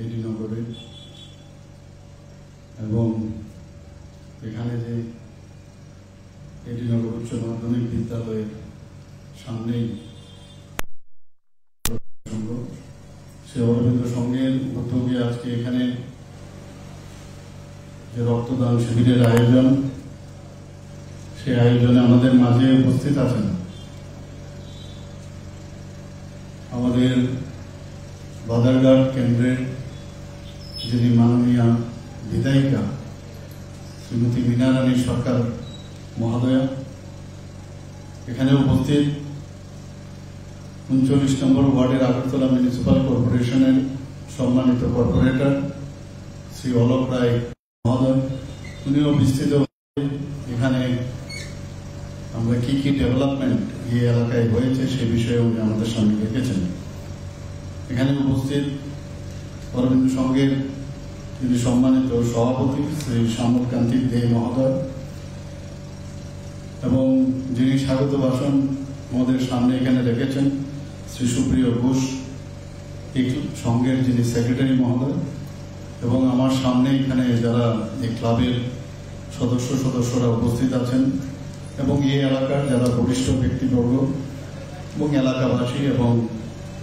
এডিনগরে এবং এখানে যে এডিনগর উচ্চ মাধ্যমিক বিদ্যালয়ের সামনেই সে অরবিন্দ সংঘের উদ্যোগে আজকে এখানে যে রক্তদান শিবিরের আয়োজন, সেই আয়োজনে আমাদের মাঝে উপস্থিত আছেন আমাদের বাদারঘাট কেন্দ্রের যিনি মাননীয় বিধায়িকা শ্রীমতী মীনা রানী সরকার মহোদয়া, এখানে উপস্থিত 39 নম্বর ওয়ার্ডের আগরতলা মিউনিসিপাল কর্পোরেশনের সম্মানিত কর্পোরেটর শ্রী অলোক রায় মহোদয়, উনিও বিস্তৃত এখানে আমরা কি কি ডেভেলপমেন্ট এই এলাকায় হয়েছে সে বিষয়ে উনি আমাদের সামনে রেখেছেন। এখানে উপস্থিত অরবিন্দ সংঘের যিনি সম্মানিত সভাপতি শ্রী শ্যামলকান্তি দে মহোদয় এবং যিনি স্বাগত ভাষণ আমাদের সামনে এখানে রেখেছেন শ্রী সুপ্রিয় ঘোষ, এই সংঘের যিনি সেক্রেটারি মহোদয়, এবং আমার সামনে এখানে যারা এই ক্লাবের সদস্যরা উপস্থিত আছেন এবং এই এলাকার যারা বরিষ্ঠ ব্যক্তিবর্গ এবং এলাকাবাসী এবং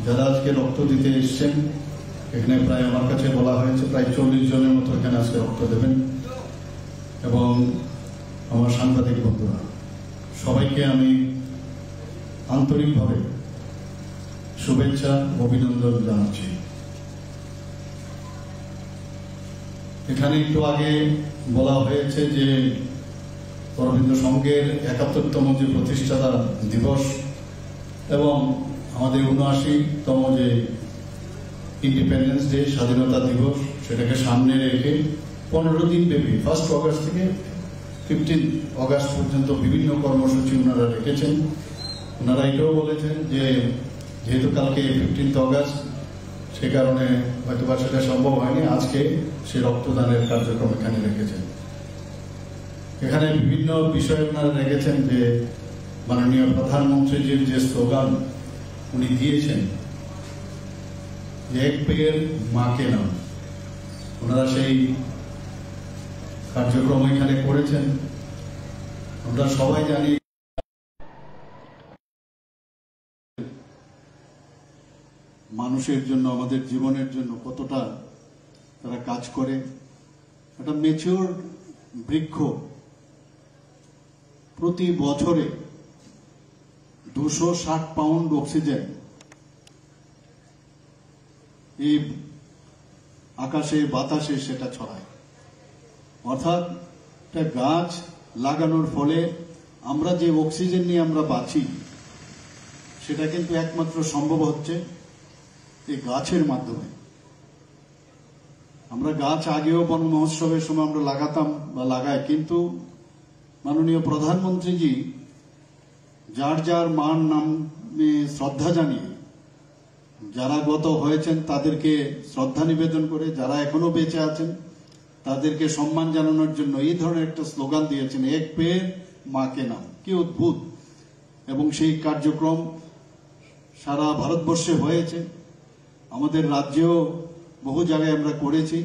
যারা আজকে রক্ত দিতে এসছেন। এখানে প্রায় আমার কাছে বলা হয়েছে প্রায় 40 জনের মতো এখানে আজকে রক্ত দেবেন এবং আমার সাংবাদিক বন্ধুরা, সবাইকে আমি আন্তরিকভাবে শুভেচ্ছা অভিনন্দন জানাচ্ছি। এখানে একটু আগে বলা হয়েছে যে অরবিন্দ সংঘের 71তম যে প্রতিষ্ঠাতা দিবস এবং আমাদের 79তম যে ইন্ডিপেন্ডেন্স ডে স্বাধীনতা দিবস, সেটাকে সামনে রেখে 15 দিন ব্যাপী 1 অগস্ট থেকে 15 অগস্ট পর্যন্ত বিভিন্ন কর্মসূচি ওনারা রেখেছেন। ওনারা এটাও বলেছেন যে যেহেতু কালকে 15 অগস্ট, সে কারণে হয়তো বা সেটা সম্ভব হয়নি, আজকে সে রক্তদানের কার্যক্রম এখানে রেখেছেন। এখানে বিভিন্ন বিষয় ওনারা রেখেছেন যে মাননীয় প্রধানমন্ত্রীজির যে স্লোগান উনি দিয়েছেন যে এক পেয়ের মাকে নাম, ওনারা সেই কার্যক্রম এখানে করেছেন। আমরা সবাই জানি মানুষের জন্য, আমাদের জীবনের জন্য কতটা তারা কাজ করে। একটা ম্যাচিওর বৃক্ষ প্রতি বছরে 260 পাউন্ড অক্সিজেন এই আকাশে বাতাসে সেটা ছড়ায়। অর্থাৎ একটা গাছ লাগানোর ফলে আমরা যে অক্সিজেন নিয়ে আমরা বাঁচি, সেটা কিন্তু একমাত্র সম্ভব হচ্ছে এই গাছের মাধ্যমে। আমরা গাছ আগেও বন মহোৎসবের সময় আমরা লাগাতাম বা লাগাই, কিন্তু মাননীয় প্রধানমন্ত্রীজি যার যার মান নামে শ্রদ্ধা জানিয়ে, যারা গত হয়েছেন তাদেরকে শ্রদ্ধা নিবেদন করে, যারা এখনো বেঁচে আছেন তাদেরকে সম্মান জানানোর জন্য এই ধরনের একটা স্লোগান দিয়েছেন, এক পেয়ের মাকে নাম। কি অদ্ভুত! এবং সেই কার্যক্রম সারা ভারতবর্ষে হয়েছে, আমাদের রাজ্যেও বহু জায়গায় আমরা করেছি।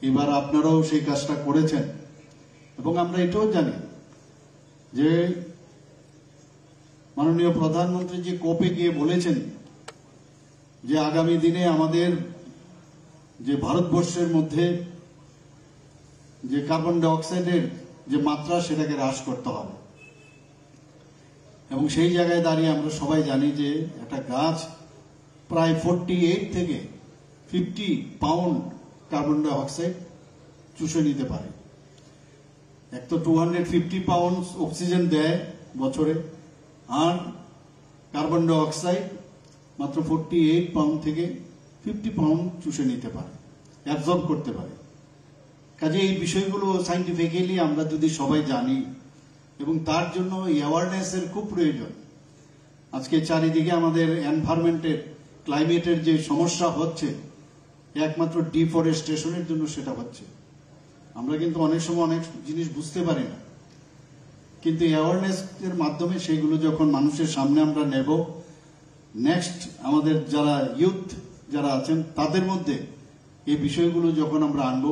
এবার আপনারাও সেই কাজটা করেছেন এবং আমরা এটাও জানি যে মাননীয় প্রধানমন্ত্রীজি কোপে গিয়ে বলেছেন যে আগামী দিনে আমাদের যে ভারতবর্ষের মধ্যে যে কার্বন ডাই অক্সাইডের যে মাত্রা, সেটাকে হ্রাস করতে হবে। এবং সেই জায়গায় দাঁড়িয়ে আমরা সবাই জানি যে একটা গাছ প্রায় 48 থেকে 50 পাউন্ড কার্বন ডাই অক্সাইড চুষে নিতে পারে। এক তো 250 পাউন্ড অক্সিজেন দেয় বছরে, আর কার্বন ডাই অক্সাইড মাত্র 48 পাউন্ড থেকে 50 পাউন্ড চুষে নিতে পারে, অ্যাবজর্ব করতে পারে। কাজে এই বিষয়গুলো সাইন্টিফিক্যালি আমরা যদি সবাই জানি, এবং তার জন্য অ্যাওয়ারনেসের খুব প্রয়োজন। আজকে চারিদিকে আমাদের এনভায়রনমেন্টের, ক্লাইমেটের যে সমস্যা হচ্ছে, একমাত্র ডিফরেস্টেশনের জন্য সেটা হচ্ছে। আমরা কিন্তু অনেক সময় অনেক জিনিস বুঝতে পারি না, কিন্তু অ্যাওয়ারনেস এর মাধ্যমে সেগুলো যখন মানুষের সামনে আমরা নেব, নেক্সট আমাদের যারা ইউথ যারা আছেন তাদের মধ্যে এই বিষয়গুলো যখন আমরা আনব,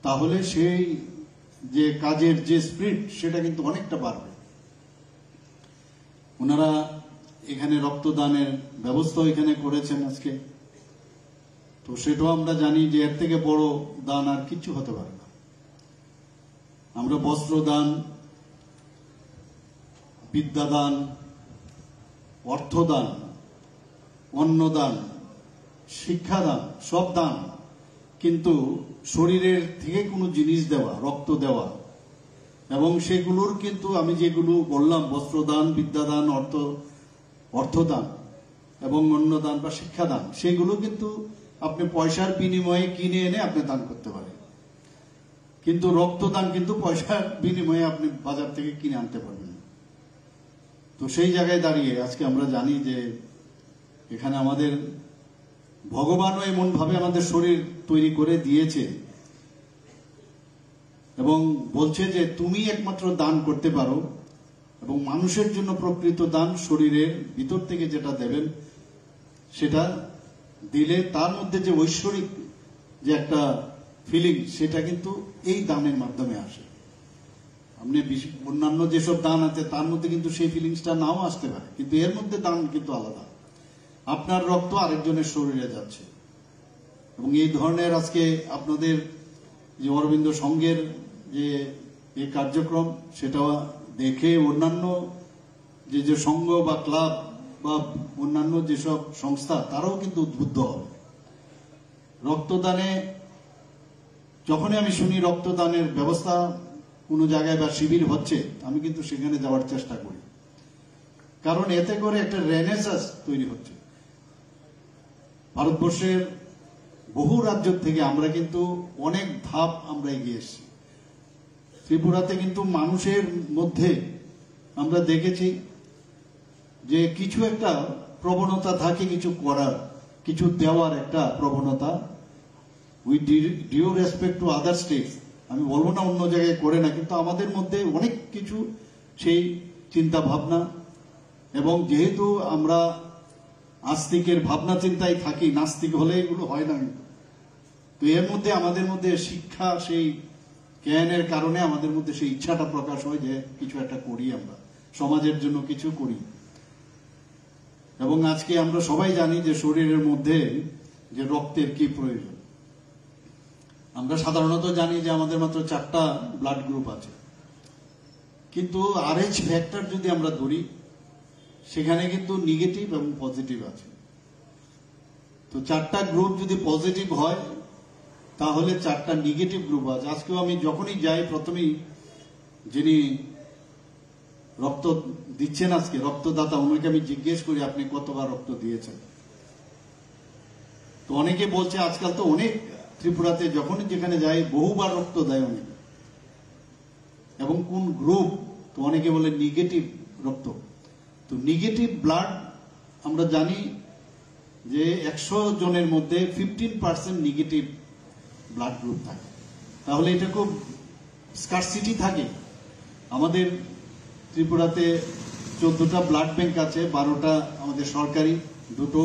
তাহলে সেই যে কাজের যে স্পিরিট সেটা কিন্তু অনেকটা বাড়বে। ওনারা এখানে রক্তদানের ব্যবস্থাও এখানে করেছেন আজকে, তো সেটাও আমরা জানি যে এর থেকে বড় দান আর কিচ্ছু হতে পারে না। আমরা বস্ত্রদান, বিদ্যাদান, অর্থদান, অন্নদান, শিক্ষাদান, সব দান, কিন্তু শরীরের থেকে কোনো জিনিস দেওয়া, রক্ত দেওয়া, এবং সেগুলোর কিন্তু আমি যেগুলো বললাম বস্ত্রদান, বিদ্যাদান, অর্থদান এবং অন্নদান বা শিক্ষাদান, সেগুলো কিন্তু আপনি পয়সার বিনিময়ে কিনে এনে আপনি দান করতে পারেন, কিন্তু রক্তদান কিন্তু পয়সার বিনিময়ে আপনি বাজার থেকে কিনে আনতে পারবেন না। তো সেই জায়গায় দাঁড়িয়ে আজকে আমরা জানি যে এখানে আমাদের ভগবানও এমন ভাবে আমাদের শরীর তৈরি করে দিয়েছে এবং বলছে যে তুমি একমাত্র দান করতে পারো, এবং মানুষের জন্য প্রকৃত দান শরীরের ভিতর থেকে যেটা দেবেন সেটা দিলে তার মধ্যে যে ঐশ্বরিক যে একটা ফিলিং, সেটা কিন্তু এই দানের মাধ্যমে আসে। আপনি অন্যান্য যেসব দান আছে তার মধ্যে কিন্তু সেই ফিলিংসটা নাও আসতে পারে, কিন্তু এর মধ্যে দান কিন্তু আলাদা। আপনার রক্ত আরেকজনের শরীরে যাচ্ছে, এবং এই ধরনের আজকে আপনাদের যে অরবিন্দ সংঘের যে এই কার্যক্রম, সেটা দেখে অন্যান্য যে সংঘ বা ক্লাব বা অন্যান্য যেসব সংস্থা তারাও কিন্তু উদ্বুদ্ধ হবে। রক্তদানে যখনই আমি শুনি রক্তদানের ব্যবস্থা কোনো জায়গায় বা শিবির হচ্ছে, আমি কিন্তু সেখানে যাওয়ার চেষ্টা করি, কারণ এতে করে একটা রেনেসাঁস তৈরি হচ্ছে। ভারতবর্ষের বহু রাজ্য থেকে আমরা কিন্তু অনেক ধাপ আমরা এগিয়ে এসেছি। ত্রিপুরাতে কিন্তু মানুষের মধ্যে আমরা দেখেছি যে কিছু একটা প্রবণতা থাকে, কিছু করার, কিছু দেওয়ার একটা প্রবণতা, with due respect to other states. আমি বলবো না অন্য জায়গায় করে না, কিন্তু আমাদের মধ্যে অনেক কিছু সেই চিন্তা ভাবনা, এবং যেহেতু আমরা আস্তিকের ভাবনা চিন্তায় থাকি, নাস্তিক হলে এগুলো হয় না, কিন্তু তো এর মধ্যে আমাদের মধ্যে শিক্ষা, সেই জ্ঞানের কারণে আমাদের মধ্যে সেই ইচ্ছাটা প্রকাশ হয় যে কিছু একটা করি, আমরা সমাজের জন্য কিছু করি। এবং আজকে আমরা সবাই জানি যে শরীরের মধ্যে যে রক্তের কি প্রয়োজন। আমরা সাধারণত জানি যে আমাদের মাত্র 4টা ব্লাড গ্রুপ আছে, কিন্তু RH ফ্যাক্টর যদি আমরা ধরি, সেখানে কিন্তু নেগেটিভ এবং পজিটিভ আছে। তো 4টা গ্রুপ যদি পজিটিভ হয়, তাহলে 4টা নেগেটিভ গ্রুপ আছে। আজকেও আমি যখনই যাই, প্রথমেই যিনি রক্ত দিচ্ছেন, আজকে রক্তদাতা, ওনাকে আমি জিজ্ঞেস করি আপনি কতবার রক্ত দিয়েছেন। তো অনেকে বলছে আজকাল তো অনেক ত্রিপুরাতে যখনই যেখানে যাই বহুবার রক্ত দেয় অনেকে, এবং কোন গ্রুপ, তো অনেকে বলে নেগেটিভ রক্ত। তো নেগেটিভ ব্লাড আমরা জানি যে 100 জনের মধ্যে 15% নেগেটিভ ব্লাড গ্রুপ থাকে। তাহলে এটা খুব স্কারসিটি থাকে। আমাদের ত্রিপুরাতে 14টা ব্লাড ব্যাংক আছে, 12টা আমাদের সরকারি, 2টো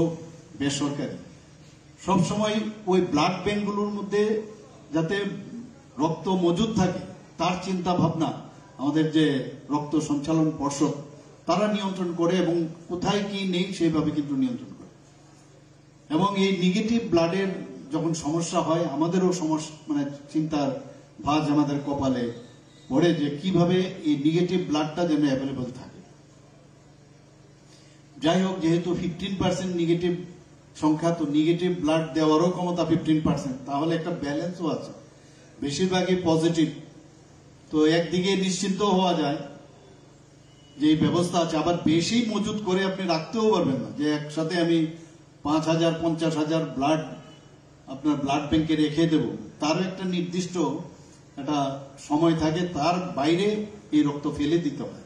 বেসরকারি। সবসময় ওই ব্লাড ব্যাংকগুলোর মধ্যে যাতে রক্ত মজুদ থাকে তার চিন্তা ভাবনা আমাদের যে রক্ত সঞ্চালন পর্ষদ তারা নিয়ন্ত্রণ করে, এবং কোথায় কি নেই সেইভাবে কিন্তু নিয়ন্ত্রণ করে। এবং এই নেগেটিভ ব্লাডের যখন সমস্যা হয়, আমাদেরও সমস্যা, মানে চিন্তার ভাঁজ আমাদের কপালে পড়ে যে কিভাবে এই নেগেটিভ ব্লাডটা যেন অ্যাভেলেবল থাকে। যাই হোক, যেহেতু 15% নেগেটিভ সংখ্যা, তো নেগেটিভ ব্লাড দেওয়ারও ক্ষমতা 15%, তাহলে একটা ব্যালেন্সও আছে, বেশিরভাগই পজিটিভ। তো একদিকে নিশ্চিন্ত হওয়া যায় যে এই ব্যবস্থা আছে। আবার বেশি মজুত করে আপনি রাখতেও পারবেন না, যে একসাথে আমি 5,000 50,000 ব্লাড আপনার ব্লাড ব্যাংকে রেখে দেব, তারও একটা নির্দিষ্ট একটা সময় থাকে, তার বাইরে এই রক্ত ফেলে দিতে হয়।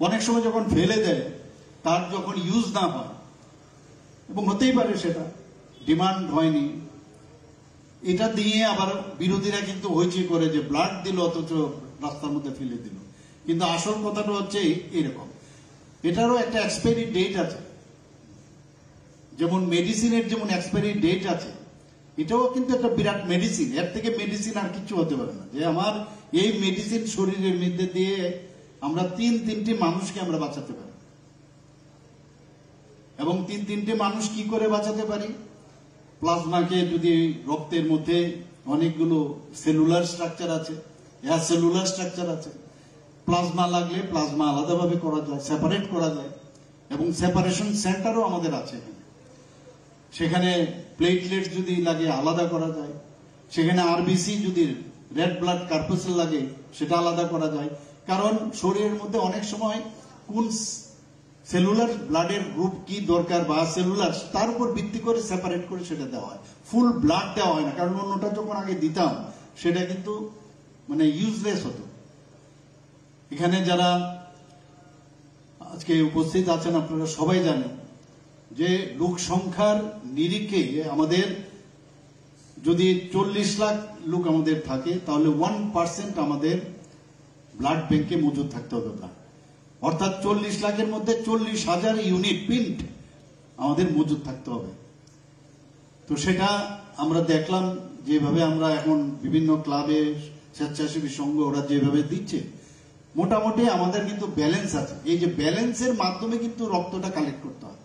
অনেক সময় যখন ফেলে দেয়, তার যখন ইউজ না হয়, এবং হতেই পারে সেটা ডিমান্ড হয়নি, এটা দিয়ে আবার বিরোধীরা কিন্তু হইচই করে যে ব্লাড দিল অথচ রাস্তার মধ্যে ফেলে দিল। কিন্তু আসল কথাটা হচ্ছে এরকম, এটারও একটা এক্সপায়ারি ডেট আছে। যেমন মেডিসিনের যেমন এক্সপায়ারি ডেট আছে, এটাও কিন্তু একটা বিরাট মেডিসিন। এর থেকে মেডিসিন আর কিছু হতে পারে না, যে আমার এই মেডিসিন শরীরের মধ্যে দিয়ে আমরা তিনটি মানুষকে আমরা বাঁচাতে পারি। এবং তিনটে মানুষ কি করে বাঁচাতে পারি? প্লাজমাকে যদি রক্তের মধ্যে অনেকগুলো সেলুলার স্ট্রাকচার আছে, সেলুলার স্ট্রাকচার আছে, প্লাজমা লাগলে প্লাজমা আলাদাভাবে করা যায়, সেপারেট করা যায়, এবং সেপারেশন সেন্টারও আমাদের আছে। সেখানে প্লেটলেট যদি লাগে আলাদা করা যায়, সেখানে আরবিসি যদি রেড ব্লাড কর্পাসেল লাগে সেটা আলাদা করা যায়। কারণ শরীরের মধ্যে অনেক সময় কোন সেলুলার ব্লাডের গ্রুপ কি দরকার বা সেলুলার, তার উপর ভিত্তি করে সেপারেট করে সেটা দেওয়া হয়। ফুল ব্লাড দেওয়া হয় না, কারণ অন্যটা যখন আগে দিতাম সেটা কিন্তু মানে ইউজলেস হতো। এখানে যারা আজকে উপস্থিত আছেন আপনারা সবাই জানেন যে লোক সংখ্যার নিরিখে আমাদের যদি 40 লাখ লোক আমাদের থাকে, তাহলে 1% আমাদের ব্লাড ব্যাংকে মজুদ থাকতে হবে ব্লাড। অর্থাৎ 40 লাখের মধ্যে 40,000 ইউনিট পিন্ট আমাদের মজুদ থাকতে হবে। তো সেটা আমরা দেখলাম যেভাবে আমরা এখন বিভিন্ন ক্লাবে, স্বেচ্ছাসেবী সংঘ ওরা যেভাবে দিচ্ছে, মোটামুটি আমাদের কিন্তু ব্যালেন্স আছে। এই যে ব্যালেন্সের মাধ্যমে কিন্তু রক্তটা কালেক্ট করতে হয়।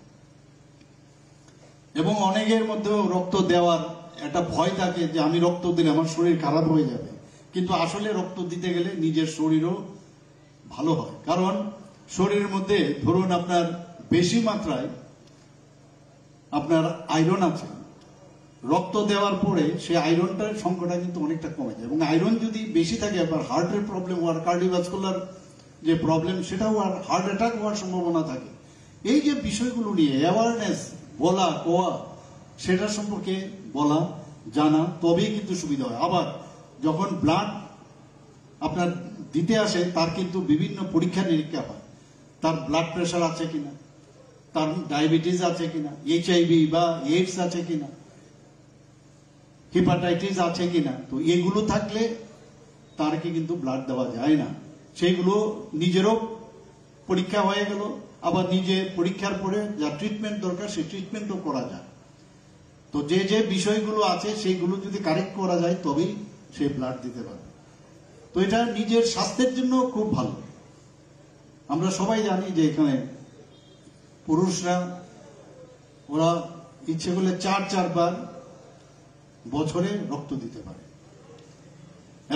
এবং অনেকের মধ্যে রক্ত দেওয়ার একটা ভয় থাকে যে আমি রক্ত দিলে আমার শরীর খারাপ হয়ে যাবে, কিন্তু আসলে রক্ত দিতে গেলে নিজের শরীরও ভালো হয়। কারণ শরীরের মধ্যে ধরুন আপনার বেশি মাত্রায় আপনার আয়রন আছে, রক্ত দেওয়ার পরে সেই আয়রনটার সংখ্যাটা কিন্তু অনেকটা কমে যায়। এবং আয়রন যদি বেশি থাকে, আবার হার্টের প্রবলেম হওয়ার, কার্ডিওভাস্কুলার যে প্রবলেম সেটাও আর হার্ট অ্যাটাক হওয়ার সম্ভাবনা থাকে। এই যে বিষয়গুলো নিয়ে অ্যাওয়ারনেস বলা কোয়া, সেটা সম্পর্কে বলা জানা, তবেই কিন্তু সুবিধা হয়। আবার যখন ব্লাড আপনার দিতে আসে তার কিন্তু বিভিন্ন পরীক্ষা নিরীক্ষা হয়, তার ব্লাড প্রেশার আছে কিনা, তার ডায়াবেটিস আছে কিনা, HIV বা এইডস আছে কিনা, হেপাটাইটিস আছে কিনা। তো এগুলো থাকলে তারকে কিন্তু ব্লাড দেওয়া যায় না। সেইগুলো নিজেরও পরীক্ষা হয়ে গেল, আবার নিজে পরীক্ষার পরে যা ট্রিটমেন্ট দরকার সেই ট্রিটমেন্টও করা যায়। তো যে যে বিষয়গুলো আছে সেইগুলো যদি কারেক্ট করা যায় তবেই সে ব্লাড দিতে পারবে। তো এটা নিজের স্বাস্থ্যের জন্য খুব ভালো। আমরা সবাই জানি যে এখানে পুরুষরা ওরা ইচ্ছে করলে 4 বার বছরে রক্ত দিতে পারে,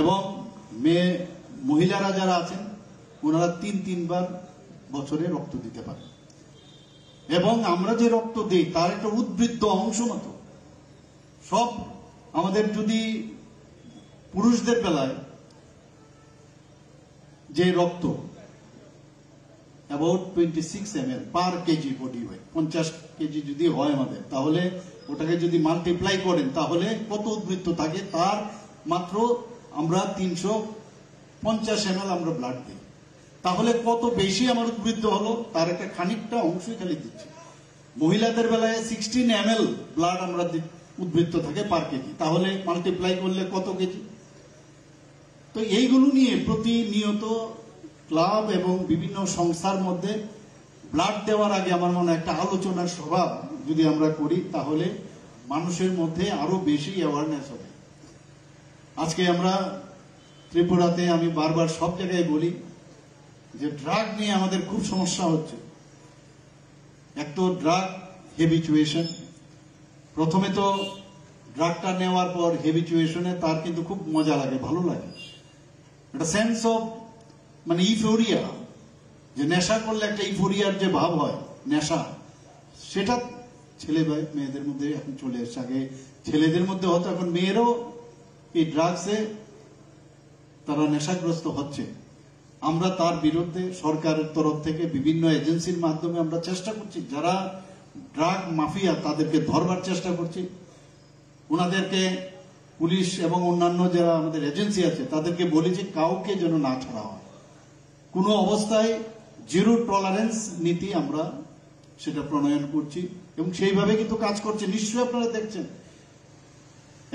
এবং মহিলারা যারা আছেন ওনারা 3 বার বছরে রক্ত দিতে পারে। এবং আমরা যে রক্ত দিই তার একটা উদ্বৃত্ত অংশ মতো সব আমাদের, যদি পুরুষদের বেলায় যে রক্ত about 26 ml per KG body weight, 50 KG যদি হয় আমাদের, তাহলে ওটাকে যদি মাল্টিপ্লাই করেন তাহলে কত উদ্বৃত্ত থাকে, তার মাত্র আমরা 350 ml আমরা ব্লাড দিই। তাহলে কত বেশি আমার উদ্বৃত্ত হলো, তার একটা খানিকটা অংশই খালি দিচ্ছি। মহিলাদের বেলায় 16 ml ব্লাড আমরা উদ্বৃত্ত থাকে পার কেজি, তাহলে মাল্টিপ্লাই করলে কত কেজি। তো এইগুলো নিয়ে প্রতিনিয়ত ক্লাব এবং বিভিন্ন সংস্থার মধ্যে ব্লাড দেওয়ার আগে আমার মনে হয় একটা আলোচনার সভা যদি আমরা করি, তাহলে মানুষের মধ্যে আরো বেশি অ্যাওয়ারনেস হবে। আজকে আমরা ত্রিপুরাতে, আমি বারবার সব জায়গায় বলি যে ড্রাগ নিয়ে আমাদের খুব সমস্যা হচ্ছে। এক তো ড্রাগ হেবিচুয়েশন, প্রথমে তো ড্রাগটা নেওয়ার পর হেবিচুয়েশনে তার কিন্তু খুব মজা লাগে, ভালো লাগে, একটা সেন্স অফ মানে ইফোরিয়া, যে নেশা করলে একটা ইফোরিয়ার যে ভাব হয় নেশা, সেটা ছেলে মেয়েদের মধ্যে এখন চলে এসছে। আগে ছেলেদের মধ্যে হতো, এখন মেয়েরাও এই ড্রাগসে তারা নেশাগ্রস্ত হচ্ছে। আমরা তার বিরুদ্ধে সরকারের তরফ থেকে বিভিন্ন এজেন্সির মাধ্যমে আমরা চেষ্টা করছি, যারা ড্রাগ মাফিয়া তাদেরকে ধরবার চেষ্টা করছি। ওনাদেরকে পুলিশ এবং অন্যান্য যারা আমাদের এজেন্সি আছে তাদেরকে বলি যে কাউকে যেন না ছাড়া হয়, কোনো অবস্থায় জিরো টলারেন্স নীতি আমরা সেটা প্রণয়ন করছি এবং সেইভাবে কিন্তু কাজ করছে। নিশ্চয়ই আপনারা দেখছেন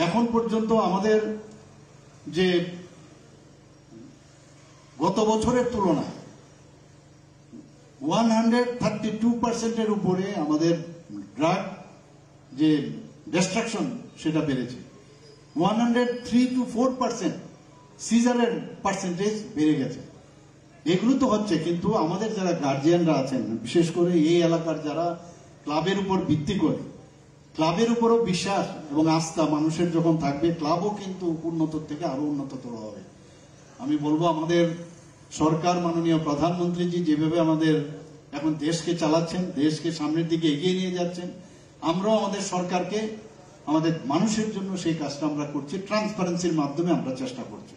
এখন পর্যন্ত আমাদের যে গত বছরের তুলনায় 132% উপরে আমাদের ড্রাগ যে ডিস্ট্রাকশন সেটা বেড়েছে। 103 to 4% সিজারের পার্সেন্টেজ বেড়ে গেছে। এগুলো তো হচ্ছে, কিন্তু আমাদের যারা গার্জিয়ানরা আছেন, বিশেষ করে এই এলাকার যারা ক্লাবের উপর ভিত্তি করে, ক্লাবের উপরও বিশ্বাস এবং আস্থা মানুষের যখন থাকবে, ক্লাবও কিন্তু উন্নত থেকে আরো উন্নততর হবে। আমি বলবো আমাদের সরকার, মাননীয় প্রধানমন্ত্রীজি যেভাবে আমাদের এখন দেশকে চালাচ্ছেন, দেশকে সামনের দিকে এগিয়ে নিয়ে যাচ্ছেন, আমরাও আমাদের সরকারকে আমাদের মানুষের জন্য সেই কাজটা আমরা করছি। ট্রান্সপারেন্সির মাধ্যমে আমরা চেষ্টা করছি।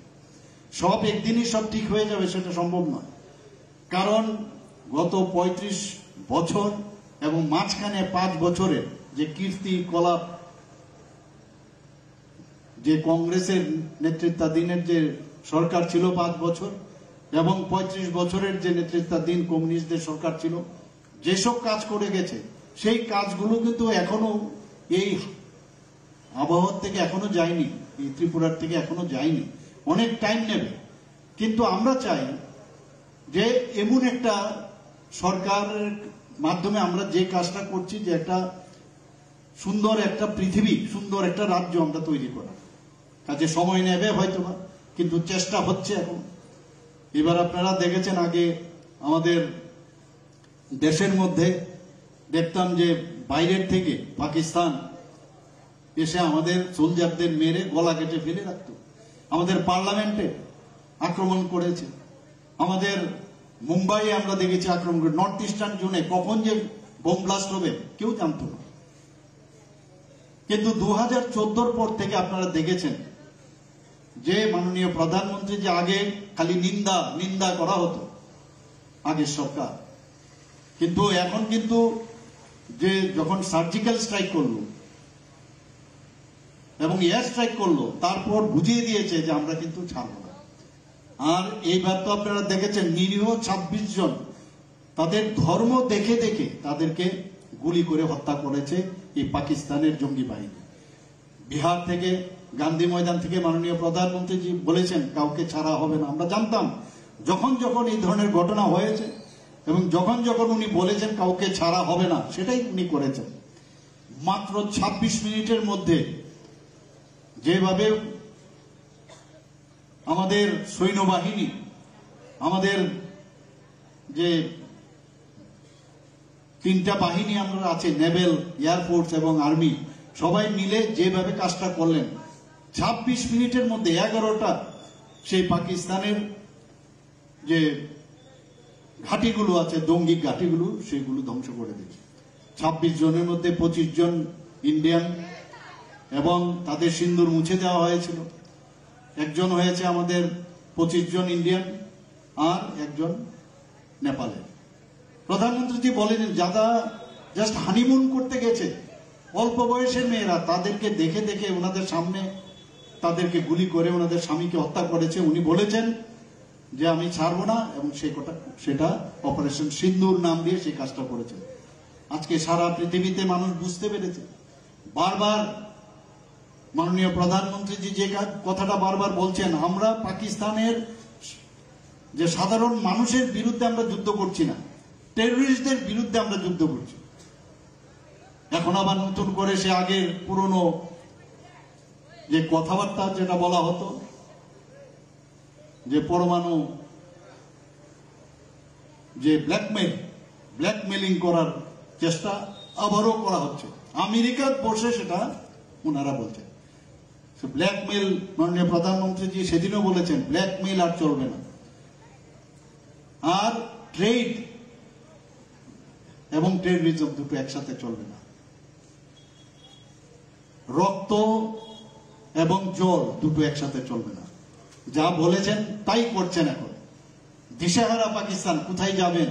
সব একদিনই সব ঠিক হয়ে যাবে সেটা সম্ভব নয়, কারণ গত 35 বছর এবং মাঝখানে 5 বছরের যে কীর্তি কলাপ, যে কংগ্রেসের নেতৃত্বাধীনের যে সরকার ছিল 5 বছর, এবং 35 বছরের যে নেতৃত্বাধীন কমিউনিস্টদের সরকার ছিল, যেসব কাজ করে গেছে সেই কাজগুলো কিন্তু এখনো এই আবহাওয়ার থেকে এখনো যায়নি, এই ত্রিপুরার থেকে এখনো যায়নি, অনেক টাইম নেবে। কিন্তু আমরা চাই যে এমন একটা সরকারের মাধ্যমে আমরা যে কাজটা করছি, যে একটা সুন্দর একটা পৃথিবী, সুন্দর একটা রাজ্য আমরা তৈরি করা। কাজে সময় নেবে হয়তোবা, কিন্তু চেষ্টা হচ্ছে এখন। এবার আপনারা দেখেছেন, আগে আমাদের দেশের মধ্যে দেখতাম যে বাইরের থেকে পাকিস্তান এসে আমাদের সোলজারদের মেরে গলা কেটে ফেলে রাখত। আমাদের পার্লামেন্টে আক্রমণ করেছে, আমাদের মুম্বাইয়ে আমরা দেখেছি আক্রমণ করে। নর্থ ইস্টার্ন জোনে কখন যে বোম ব্লাস্ট হবে কেউ জানত না। কিন্তু 2014 পর থেকে আপনারা দেখেছেন যে মাননীয় প্রধানমন্ত্রী, যে আগে খালি নিন্দা করা হতো আগের সরকার, কিন্তু এখন কিন্তু যে যখন সার্জিক্যাল স্ট্রাইক করলো এবং এয়ার স্ট্রাইক করলো, তারপর বুঝিয়ে দিয়েছে যে আমরা কিন্তু ছাড়বো না। আর এইবার তো আপনারা দেখেছেন, নিরীহ 26 জন তাদের ধর্ম দেখে দেখে তাদেরকে গুলি করে হত্যা করেছে এই পাকিস্তানের জঙ্গি বাহিনী। বিহার থেকে, গান্ধী ময়দান থেকে মাননীয় প্রধানমন্ত্রীজি বলেছেন কাউকে ছাড়া হবে না। আমরা জানতাম যখন যখন এই ধরনের ঘটনা হয়েছে এবং যখন যখন উনি বলেছেন কাউকে ছাড়া হবে না, সেটাই উনি করেছেন। মাত্র 26 মিনিটের মধ্যে যেভাবে আমাদের সৈন্যবাহিনী, আমাদের যে 3টা বাহিনী আমরা আছে, নেভেল, এয়ারফোর্স এবং আর্মি, সবাই মিলে যেভাবে কাজটা করলেন, 26 মিনিটের মধ্যে 11টা সেই পাকিস্তানের যে ঘাঁটিগুলো আছে, জঙ্গি ঘাঁটিগুলো, সেগুলো ধ্বংস করে দিয়েছে। 26 জনের মধ্যে 25 জন ইন্ডিয়ান, এবং তাদের সিন্দুর মুছে দেওয়া হয়েছিল। একজন হয়েছে আমাদের 25 জন ইন্ডিয়ান আর একজন নেপালের। প্রধানমন্ত্রীজি বলেন, যারা জাস্ট হানিমুন করতে গেছে, অল্প বয়সের মেয়েরা, তাদেরকে দেখে দেখে ওনাদের সামনে তাদেরকে গুলি করে ওনাদের স্বামীকে হত্যা করেছে। উনি বলেছেন যে আমি ছাড়বো না, এবং সেটা অপারেশন সিন্দুর নাম দিয়ে সেই কাজটা করেছেন। আজকে সারা পৃথিবীতে মানুষ বুঝতে পেরেছে। বারবার মাননীয় প্রধানমন্ত্রীজি যে কথাটা বারবার বলছেন, আমরা পাকিস্তানের যে সাধারণ মানুষের বিরুদ্ধে আমরা যুদ্ধ করছি না, টেররিস্টদের বিরুদ্ধে আমরা যুদ্ধ করছি। এখন আবার নতুন করে সে আগের পুরনো যে কথাবার্তা যেটা বলা হতো, যে পরমাণু যে ব্ল্যাকমেলিং করার চেষ্টা আবারও করা হচ্ছে। আমেরিকার বসে সেটা ওনারা বলছেন। ব্ল্যাকমেল, মাননীয় প্রধানমন্ত্রীজি সেদিনও বলেছেন ব্ল্যাকমেল আর চলবে না। আর ট্রেড এবং টেররিজম দুটো একসাথে চলবে না। রক্ত এবং জল দুটো একসাথে চলবে না। যা বলেছেন তাই করছেন। এখন দিশেহারা পাকিস্তান, কোথায় যাবেন?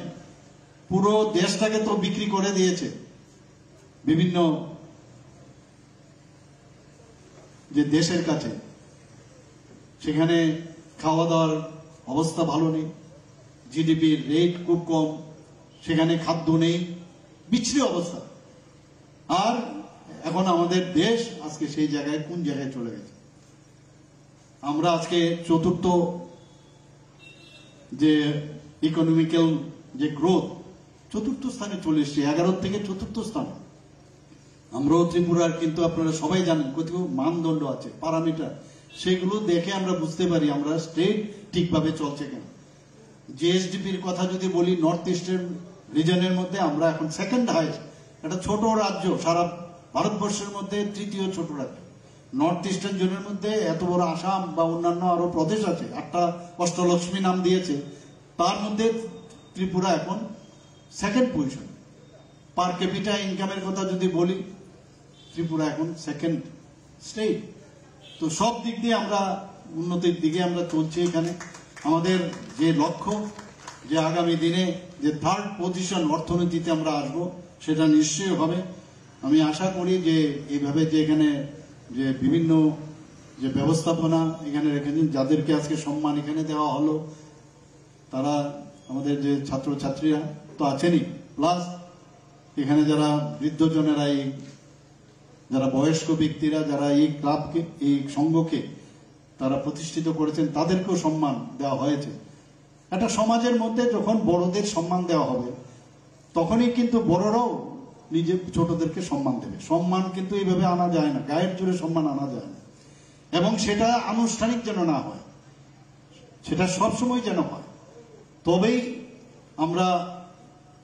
পুরো দেশটাকে তো বিক্রি করে দিয়েছে বিভিন্ন যে দেশের কাছে। সেখানে খাওয়া দাওয়ার অবস্থা ভালো নেই, জিডিপির রেট খুব কম, সেখানে খাদ্য নেই, বিচ্ছিরি অবস্থা। আর এখন আমাদের দেশ আজকে সেই জায়গায় কোন জায়গায় চলে গেছে। আমরা আজকে চতুর্থ যে ইকোনমিক্যাল যে গ্রোথ, চতুর্থ স্থানে চলে এসেছি, 11 থেকে চতুর্থ স্থানে। আমরাও ত্রিপুরার কিন্তু আপনারা সবাই জানেন কত মানদণ্ড আছে, প্যারামিটার, সেগুলো দেখে আমরা বুঝতে পারি আমরা স্টেট ঠিকভাবে চলছে কেন। জিএসডিপির কথা যদি বলি, নর্থ ইস্টার্ন রিজনের মধ্যে আমরা এখন সেকেন্ড হাইস্ট, একটা ছোট রাজ্য, সারা ভারতবর্ষের মধ্যে তৃতীয় ছোট রাজ্য। নর্থ ইস্টার্ন জোনের মধ্যে এত বড় আসাম বা অন্যান্য আরো প্রদেশ আছে, 8টা অষ্টলক্ষ্মী নাম দিয়েছে, তার মধ্যে ত্রিপুরা এখন সেকেন্ড পজিশন। পার ক্যাপিটা ইনকামের কথা যদি বলি, ত্রিপুরা এখন সেকেন্ড স্টেট। তো সব দিক দিয়ে আমরা উন্নতির দিকে আমরা চলছি। এখানে আমাদের যে লক্ষ্য, যে আগামী দিনে যে থার্ড পজিশন অর্থনীতিতে আমরা আসব, সেটা নিশ্চয়ই হবে। আমি আশা করি যে এইভাবে যে এখানে যে বিভিন্ন যে ব্যবস্থাপনা এখানে রেখেছেন, যাদেরকে আজকে সম্মান এখানে দেওয়া হলো, তারা আমাদের যে ছাত্রছাত্রীরা তো আছেনই, প্লাস এখানে যারা বৃদ্ধজনেরা, এই যারা বয়স্ক ব্যক্তিরা যারা এই ক্লাবকে, এই সংঘকে তারা প্রতিষ্ঠিত করেছেন, তাদেরকেও সম্মান দেওয়া হয়েছে। একটা সমাজের মধ্যে যখন বড়দের সম্মান দেওয়া হবে, তখনই কিন্তু বড়রাও নিজে ছোটদেরকে সম্মান দেবে। সম্মান কিন্তু এইভাবে আনা যায় না, গায়ের জোরে সম্মান আনা যায় না, এবং সেটা আনুষ্ঠানিক যেন না হয়, সেটা সবসময় যেন হয়। তবেই আমরা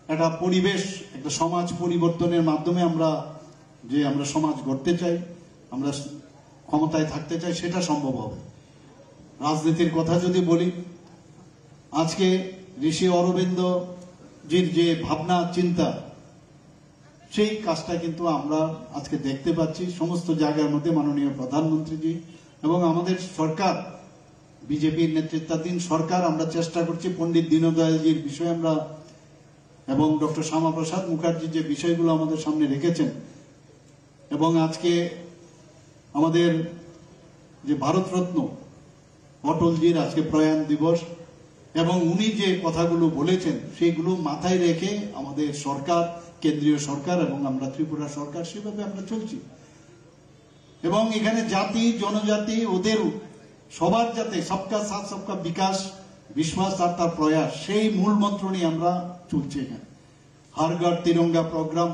একটা পরিবেশ, একটা সমাজ পরিবর্তনের মাধ্যমে আমরা যে আমরা সমাজ গড়তে চাই, আমরা ক্ষমতায় থাকতে চাই, সেটা সম্ভব হবে। রাজনীতির কথা যদি বলি, আজকে ঋষি অরবিন্দজির যে ভাবনা চিন্তা, সেই কাজটা কিন্তু আমরা আজকে দেখতে পাচ্ছি সমস্ত জায়গার মধ্যে। মাননীয় প্রধানমন্ত্রীজি এবং আমাদের সরকার, বিজেপির নেতৃত্বাধীন সরকার, আমরা চেষ্টা করছি পণ্ডিত দীনদয়ালজির বিষয়ে আমরা, এবং ডক্টর শ্যামাপ্রসাদ মুখার্জি যে বিষয়গুলো আমাদের সামনে রেখেছেন, এবং আজকে আমাদের যে ভারতরত্ন অটলজির আজকে প্রয়াণ দিবস, এবং উনি যে কথাগুলো বলেছেন সেইগুলো মাথায় রেখে আমাদের সরকার, কেন্দ্রীয় সরকার এবং আমরা ত্রিপুরা সরকার, সেভাবে আমরা চলছি। এবং এখানে জাতি জনজাতি ওদের সবার যাতে সবকা সাথ সবকা বিকাশ, বিশ্বাস আর তার প্রয়াস, সেই মূল মন্ত্র নিয়ে আমরা চলছি। এখানে হর ঘর তিরঙ্গা প্রোগ্রাম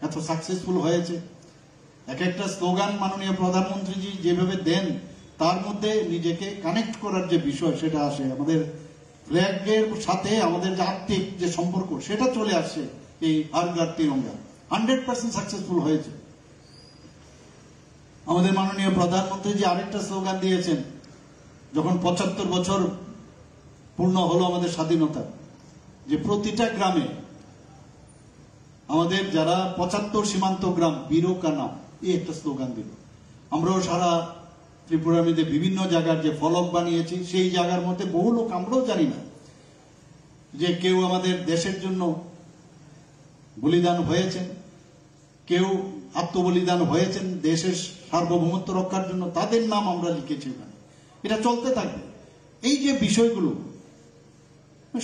এত সাকসেসফুল হয়েছে। এক একটা স্লোগান মাননীয় প্রধানমন্ত্রীজি যেভাবে দেন, তার মধ্যে নিজেকে কানেক্ট করার যে বিষয় সেটা আসে। আমাদের ফ্ল্যাগের সাথে আমাদের যে আত্মিক যে সম্পর্ক, সেটা চলে আসছে এই হর ঘর তিরঙ্গা। 100% সাকসেসফুল হয়েছে। আমাদের মাননীয় প্রধানমন্ত্রী যে আরেকটা স্লোগান দিয়েছেন, যখন 75 বছর পূর্ণ হলো আমাদের স্বাধীনতা, যে প্রতিটা গ্রামে আমাদের যারা 75 সীমান্ত গ্রাম, বীরো কা নাম, এই একটা স্লোগান দিল। আমরাও সারা ত্রিপুরার মধ্যে বিভিন্ন জায়গার যে ফলক বানিয়েছি, সেই জায়গার মধ্যে বহু লোক আমরাও জানি না যে কেউ আমাদের দেশের জন্য বলিদান হয়েছেন, কেউ আত্মবলিদান হয়েছেন দেশের সার্বভৌমত্ব রক্ষার জন্য, তাদের নাম আমরা লিখেছি ওখানে। এটা চলতে থাকবে। এই যে বিষয়গুলো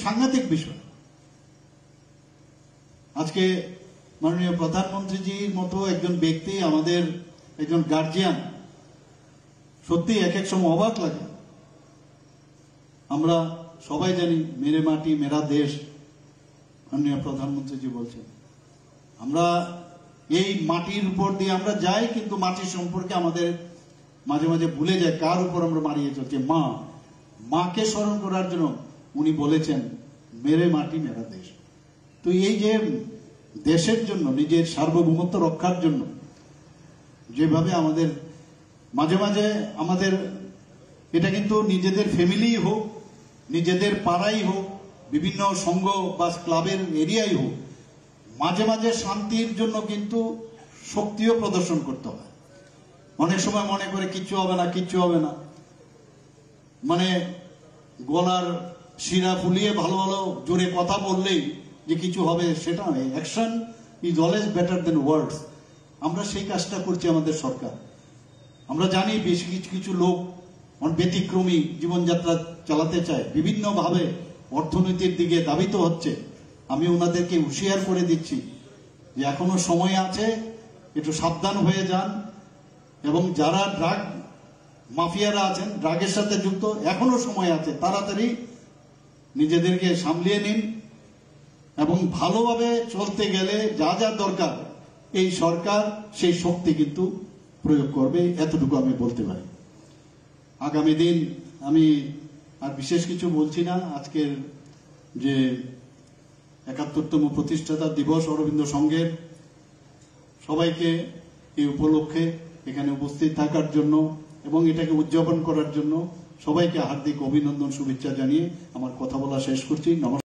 সাংঘাতিক বিষয়। আজকে মাননীয় প্রধানমন্ত্রীজির মতো একজন ব্যক্তি, আমাদের একজন গার্জিয়ান, সত্যি এক এক সময় অবাক লাগে। আমরা সবাই জানি মেরে মাটি মেরা দেশ, মাননীয় প্রধানমন্ত্রীজি বলছেন। আমরা এই মাটির উপর দিয়ে আমরা যাই, কিন্তু মাটির সম্পর্কে আমাদের মাঝে মাঝে ভুলে যায় কার উপর আমরা মারিয়ে চলছি। মাকে স্মরণ করার জন্য উনি বলেছেন মেরে মাটি মেরা দেশ। তো এই যে দেশের জন্য, নিজের সার্বভৌমত্ব রক্ষার জন্য যেভাবে আমাদের মাঝে মাঝে আমাদের, এটা কিন্তু নিজেদের ফ্যামিলি হোক, নিজেদের পাড়াই হোক, বিভিন্ন সংঘ বা ক্লাবের এরিয়াই হোক, মাঝে মাঝে শান্তির জন্য কিন্তু শক্তিও প্রদর্শন করতে হয়। অনেক সময় মনে করে কিচ্ছু হবে না, কিচ্ছু হবে না, মানে গলার শিরা ফুলিয়ে ভালো ভালো জোরে কথা বললেই যে কিছু হবে, সেটা নয়। Action is always better than words. আমরা সেই কাজটা করছি আমাদের সরকার। আমরা জানি বেশি কিছু কিছু লোক ব্যতিক্রমী জীবনযাত্রা চালাতে চায়, বিভিন্নভাবে অর্থনীতির দিকে ধাবিত হচ্ছে। আমি ওনাদেরকে হুঁশিয়ার করে দিচ্ছি যে এখনো সময় আছে, একটু সাবধান হয়ে যান। এবং যারা ড্রাগ মাফিয়ারা আছেন, ড্রাগের সাথে যুক্ত, এখনো সময় আছে, তাড়াতাড়ি নিজেদেরকে সামলিয়ে নিন। এবং ভালোভাবে চলতে গেলে যা যা দরকার, এই সরকার সেই শক্তি কিন্তু প্রয়োগ করবে, এতটুকু আমি বলতে পারি। আগামী দিন আমি আর বিশেষ কিছু বলছি না। আজকের যে ৭১তম প্রতিষ্ঠাতা দিবস অরবিন্দ সংঘের, সবাইকে এই উপলক্ষে এখানে উপস্থিত থাকার জন্য এবং এটাকে উদযাপন করার জন্য সবাইকে হার্দিক অভিনন্দন, শুভেচ্ছা জানিয়ে আমার কথা বলা শেষ করছি। নমস্কার।